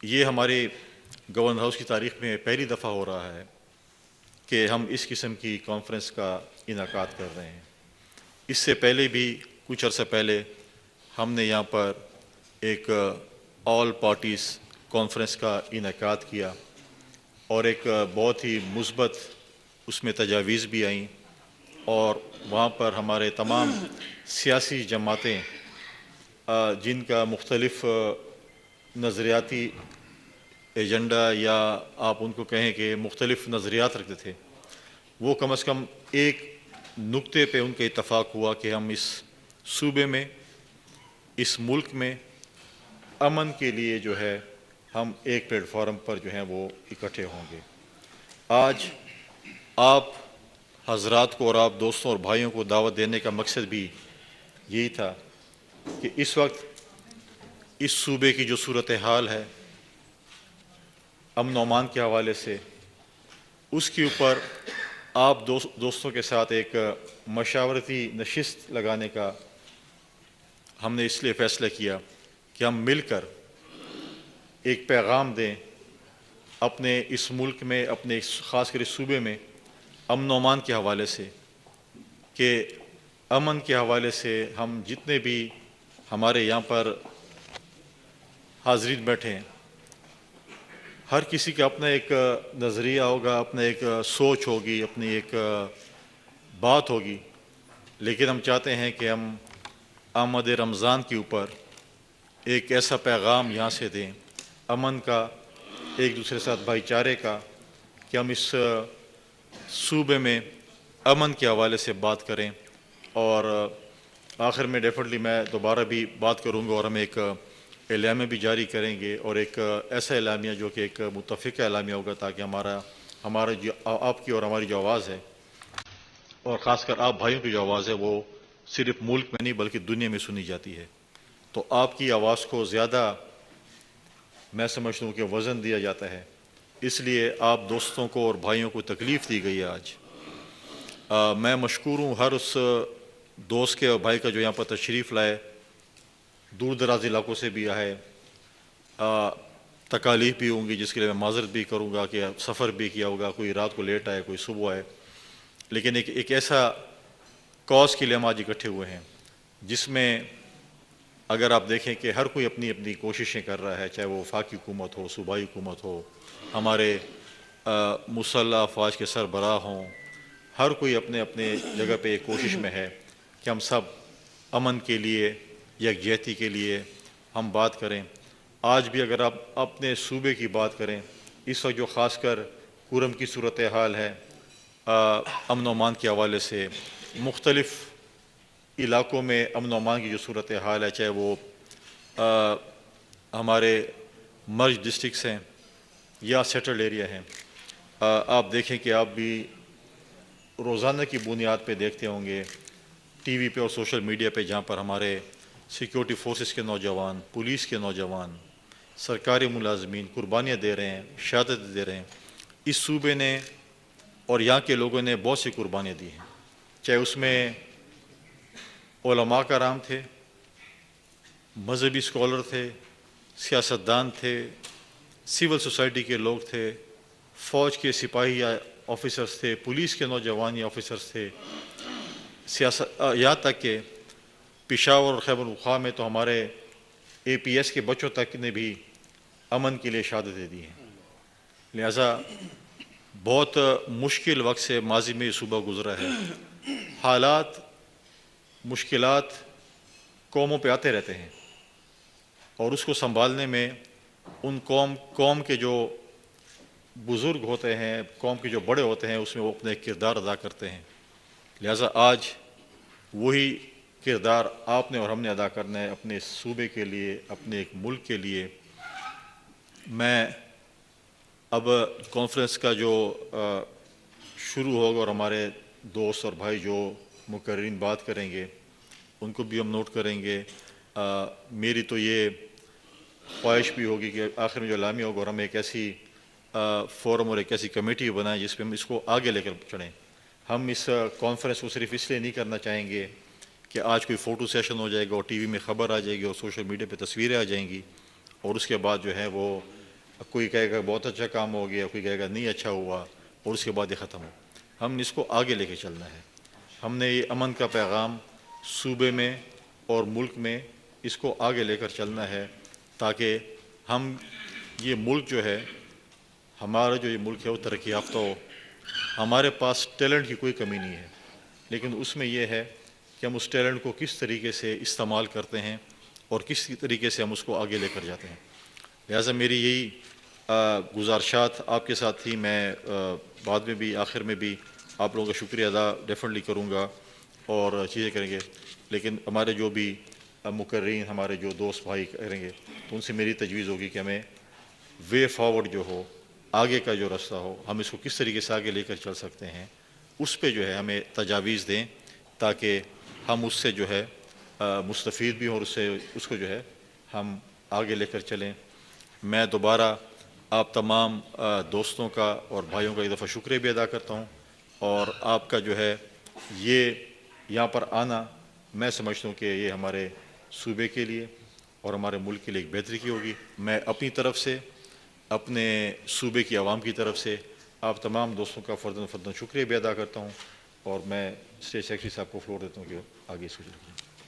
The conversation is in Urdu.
یہ ہمارے گورنر ہاؤس کی تاریخ میں پہلی دفعہ ہو رہا ہے کہ ہم اس قسم کی کانفرنس کا انعقاد کر رہے ہیں۔ اس سے پہلے بھی کچھ عرصہ پہلے ہم نے یہاں پر ایک آل پارٹیز کانفرنس کا انعقاد کیا اور ایک بہت ہی مثبت اس میں تجاویز بھی آئیں، اور وہاں پر ہمارے تمام سیاسی جماعتیں جن کا مختلف نظریاتی ایجنڈا یا آپ ان کو کہیں کہ مختلف نظریات رکھتے تھے، وہ کم از کم ایک نقطے پہ ان کا اتفاق ہوا کہ ہم اس صوبے میں، اس ملک میں امن کے لیے جو ہے ہم ایک پلیٹ فارم پر جو ہیں وہ اکٹھے ہوں گے۔ آج آپ حضرات کو اور آپ دوستوں اور بھائیوں کو دعوت دینے کا مقصد بھی یہی تھا کہ اس وقت اس صوبے کی جو صورتحال ہے امن و امان کے حوالے سے، اس کے اوپر آپ دوستوں کے ساتھ ایک مشاورتی نشست لگانے کا ہم نے اس لیے فیصلہ کیا کہ ہم مل کر ایک پیغام دیں اپنے اس ملک میں، اپنے خاص کر اس صوبے میں امن و امان کے حوالے سے، کہ امن کے حوالے سے ہم جتنے بھی ہمارے یہاں پر حاضرین بیٹھے ہیں، ہر کسی کا اپنا ایک نظریہ ہوگا، اپنا ایک سوچ ہوگی، اپنی ایک بات ہوگی، لیکن ہم چاہتے ہیں کہ ہم آمد رمضان کے اوپر ایک ایسا پیغام یہاں سے دیں امن کا، ایک دوسرے کے ساتھ بھائی چارے کا، کہ ہم اس صوبے میں امن کے حوالے سے بات کریں۔ اور آخر میں ڈیفینیٹلی میں دوبارہ بھی بات کروں گا، اور ہم ایک اعلامیہ بھی جاری کریں گے، اور ایک ایسا اعلامیہ جو کہ ایک متفقہ اعلامیہ ہوگا، تاکہ ہمارا جو آپ کی اور ہماری جو آواز ہے، اور خاص کر آپ بھائیوں کی جو آواز ہے، وہ صرف ملک میں نہیں بلکہ دنیا میں سنی جاتی ہے۔ تو آپ کی آواز کو زیادہ میں سمجھتا ہوں کہ وزن دیا جاتا ہے، اس لیے آپ دوستوں کو اور بھائیوں کو تکلیف دی گئی ہے آج۔ میں مشکور ہوں ہر اس دوست کے اور بھائی کا جو یہاں پر تشریف لائے، دور دراز علاقوں سے بھی آئے۔ تکالیف بھی ہوں گی جس کے لیے میں معذرت بھی کروں گا کہ سفر بھی کیا ہوگا، کوئی رات کو لیٹ آئے، کوئی صبح آئے، لیکن ایک ایسا کاز کے لیے ہم آج اکٹھے ہوئے ہیں جس میں اگر آپ دیکھیں کہ ہر کوئی اپنی اپنی کوششیں کر رہا ہے، چاہے وہ وفاقی حکومت ہو، صوبائی حکومت ہو، ہمارے مسلح افواج کے سربراہ ہوں، ہر کوئی اپنے اپنے جگہ پہ ایک کوشش میں ہے کہ ہم سب امن کے لیے، یکجہتی کے لیے ہم بات کریں۔ آج بھی اگر آپ اپنے صوبے کی بات کریں، اس وقت جو خاص کر کرم کی صورتحال ہے امن و امان کے حوالے سے، مختلف علاقوں میں امن و امان کی جو صورتحال ہے، چاہے وہ ہمارے مرج ڈسٹرکٹس ہیں یا سیٹلڈ ایریا ہیں، آپ دیکھیں کہ آپ بھی روزانہ کی بنیاد پہ دیکھتے ہوں گے ٹی وی پہ اور سوشل میڈیا پہ، جہاں پر ہمارے سیکیورٹی فورسز کے نوجوان، پولیس کے نوجوان، سرکاری ملازمین قربانیاں دے رہے ہیں، شہادت دے رہے ہیں۔ اس صوبے نے اور یہاں کے لوگوں نے بہت سی قربانیاں دی ہیں، چاہے اس میں علماء کرام تھے، مذہبی اسکالر تھے، سیاستدان تھے، سول سوسائٹی کے لوگ تھے، فوج کے سپاہی یا آفیسرز تھے، پولیس کے نوجوان یا آفیسرز تھے، یہاں تک کہ پشاور اور خیبر پختونخوا میں تو ہمارے اے پی ایس کے بچوں تک نے بھی امن کے لیے شہادتیں دی ہیں۔ لہٰذا بہت مشکل وقت سے ماضی میں یہ صوبہ گزرا ہے۔ حالات، مشکلات قوموں پہ آتے رہتے ہیں، اور اس کو سنبھالنے میں ان قوم کے جو بزرگ ہوتے ہیں، قوم کے جو بڑے ہوتے ہیں، اس میں وہ اپنا ایک کردار ادا کرتے ہیں۔ لہٰذا آج وہی کردار آپ نے اور ہم نے ادا کرنا ہے اپنے صوبے کے لیے، اپنے ایک ملک کے لیے۔ میں اب کانفرنس کا جو شروع ہوگا، اور ہمارے دوست اور بھائی جو مقررین بات کریں گے ان کو بھی ہم نوٹ کریں گے۔ میری تو یہ خواہش بھی ہوگی کہ آخر میں جو اعلامیہ ہوگا، اور ہم ایک ایسی فورم اور ایک ایسی کمیٹی بنائیں جس پہ ہم اس کو آگے لے کر چڑھیں۔ ہم اس کانفرنس کو صرف اس لیے نہیں کرنا چاہیں گے کہ آج کوئی فوٹو سیشن ہو جائے گا اور ٹی وی میں خبر آ جائے گی اور سوشل میڈیا پہ تصویریں آ جائیں گی، اور اس کے بعد جو ہے وہ کوئی کہے گا بہت اچھا کام ہو گیا، کوئی کہے گا نہیں اچھا ہوا، اور اس کے بعد یہ ختم ہو۔ ہم نے اس کو آگے لے کے چلنا ہے۔ ہم نے یہ امن کا پیغام صوبے میں اور ملک میں اس کو آگے لے کر چلنا ہے، تاکہ ہم یہ ملک جو ہے، ہمارا جو یہ ملک ہے وہ ترقی یافتہ ہو۔ ہمارے پاس ٹیلنٹ کی کوئی کمی نہیں ہے، لیکن اس میں یہ ہے کہ ہم اس ٹیلنٹ کو کس طریقے سے استعمال کرتے ہیں اور کس طریقے سے ہم اس کو آگے لے کر جاتے ہیں۔ لہٰذا میری یہی گزارشات آپ کے ساتھ تھی۔ میں بعد میں بھی آخر میں بھی آپ لوگوں کا شکریہ ادا ڈیفینیٹلی کروں گا اور چیزیں کریں گے، لیکن ہمارے جو بھی مقررین، ہمارے جو دوست بھائی کریں گے، تو ان سے میری تجویز ہوگی کہ ہمیں وے فارورڈ جو ہو، آگے کا جو راستہ ہو، ہم اس کو کس طریقے سے آگے لے کر چل سکتے ہیں، اس پہ جو ہے ہمیں تجاویز دیں، تاکہ ہم اس سے جو ہے مستفید بھی ہوں اور اس کو جو ہے ہم آگے لے کر چلیں۔ میں دوبارہ آپ تمام دوستوں کا اور بھائیوں کا ایک دفعہ شکریہ بھی ادا کرتا ہوں، اور آپ کا جو ہے یہ یہاں پر آنا، میں سمجھتا ہوں کہ یہ ہمارے صوبے کے لیے اور ہمارے ملک کے لیے ایک بہتری کی ہوگی۔ میں اپنی طرف سے، اپنے صوبے کی عوام کی طرف سے آپ تمام دوستوں کا فرداً فرداً شکریہ بھی ادا کرتا ہوں، اور میں اسٹیٹ سیکرٹری صاحب کو فلور دیتا ہوں کہ آگے سوچ رکھیں۔